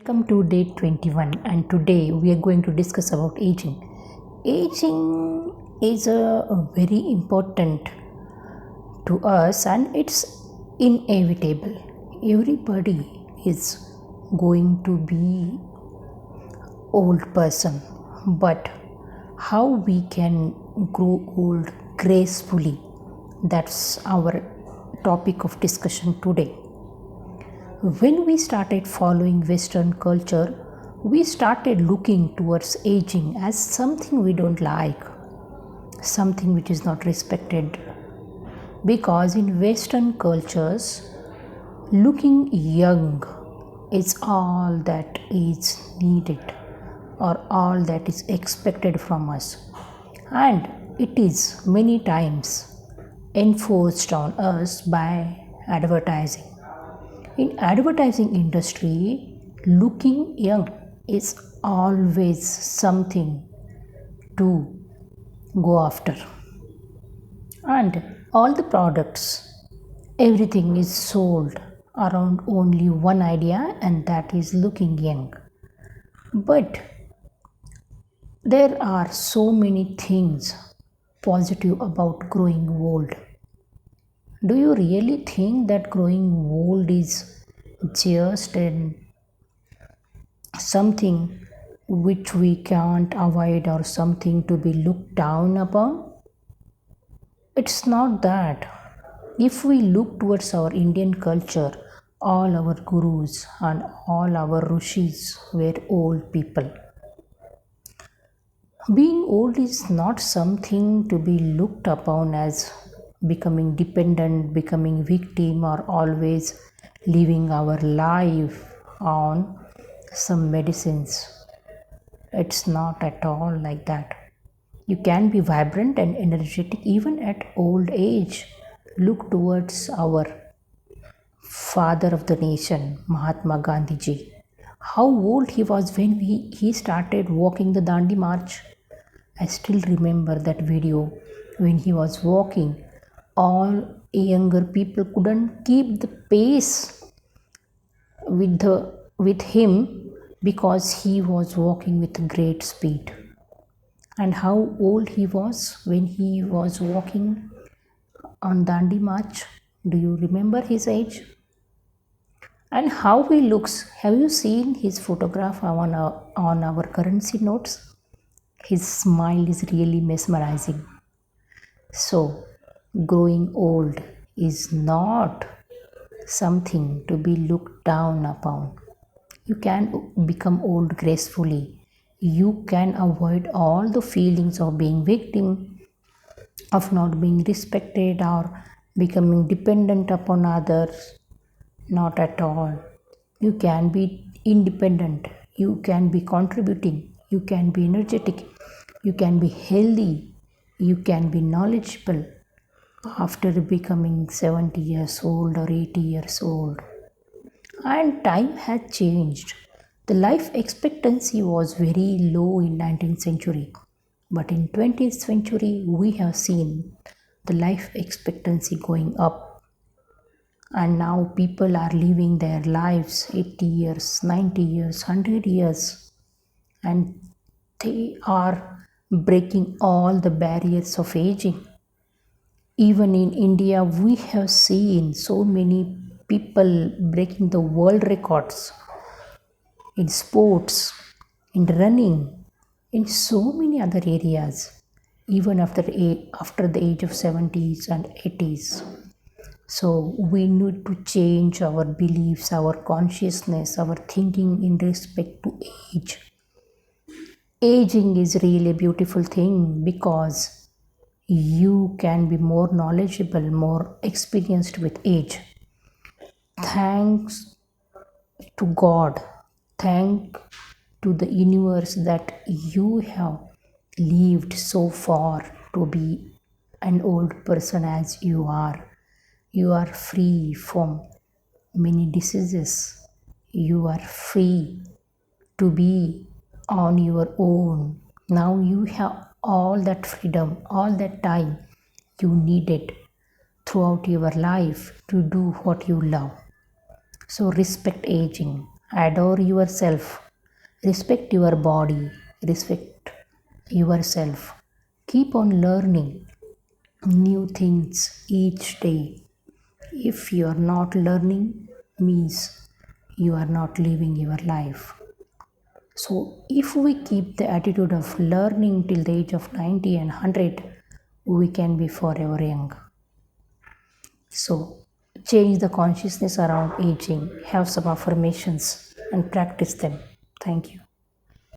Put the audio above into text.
Welcome to day 21, and today we are going to discuss about aging. Aging is very important to us and it's inevitable. Everybody is going to be old person, but how we can grow old gracefully, that's our topic of discussion today. When we started following Western culture, we started looking towards aging as something we don't like, something which is not respected. Because in Western cultures, looking young is all that is needed or all that is expected from us. And it is many times enforced on us by advertising. In advertising industry, looking young is always something to go after. And all the products, everything is sold around only one idea, and that is looking young. But there are so many things positive about growing old. Do you really think that growing old is just something which we can't avoid or something to be looked down upon? It's not that. If we look towards our Indian culture, all our gurus and all our rishis were old people. Being old is not something to be looked upon as becoming dependent, becoming victim, or always living our life on some medicines. It's not at all like that. You can be vibrant and energetic even at old age. Look towards our father of the nation, Mahatma Gandhi ji. How old he was when he started walking the Dandi March. I still remember that video when he was walking. All younger people couldn't keep the pace with him because he was walking with great speed. And how old he was when he was walking on Dandi March? Do you remember his age? And how he looks? Have you seen his photograph on our currency notes? His smile is really mesmerizing. So, growing old is not something to be looked down upon. You can become old gracefully. You can avoid all the feelings of being victim, of not being respected, or becoming dependent upon others. Not at all. You can be independent. You can be contributing. You can be energetic. You can be healthy. You can be knowledgeable after becoming 70 years old or 80 years old. And time had changed. The life expectancy was very low in 19th century, but in 20th century we have seen the life expectancy going up, and now people are living their lives 80 years, 90 years, 100 years, and they are breaking all the barriers of aging. Even in India, we have seen so many people breaking the world records in sports, in running, in so many other areas, even after the age of 70s and 80s. So we need to change our beliefs, our consciousness, our thinking in respect to age. Aging is really a beautiful thing because you can be more knowledgeable, more experienced with age. Thanks to God, thank to the universe that you have lived so far to be an old person as you are. You are free from many diseases. You are free to be on your own. Now you have all that freedom, all that time you needed throughout your life to do what you love. So respect aging. Adore yourself. Respect your body. Respect yourself. Keep on learning new things each day. If you are not learning, means you are not living your life. So, if we keep the attitude of learning till the age of 90 and 100, we can be forever young. So, change the consciousness around aging, have some affirmations, and practice them. Thank you.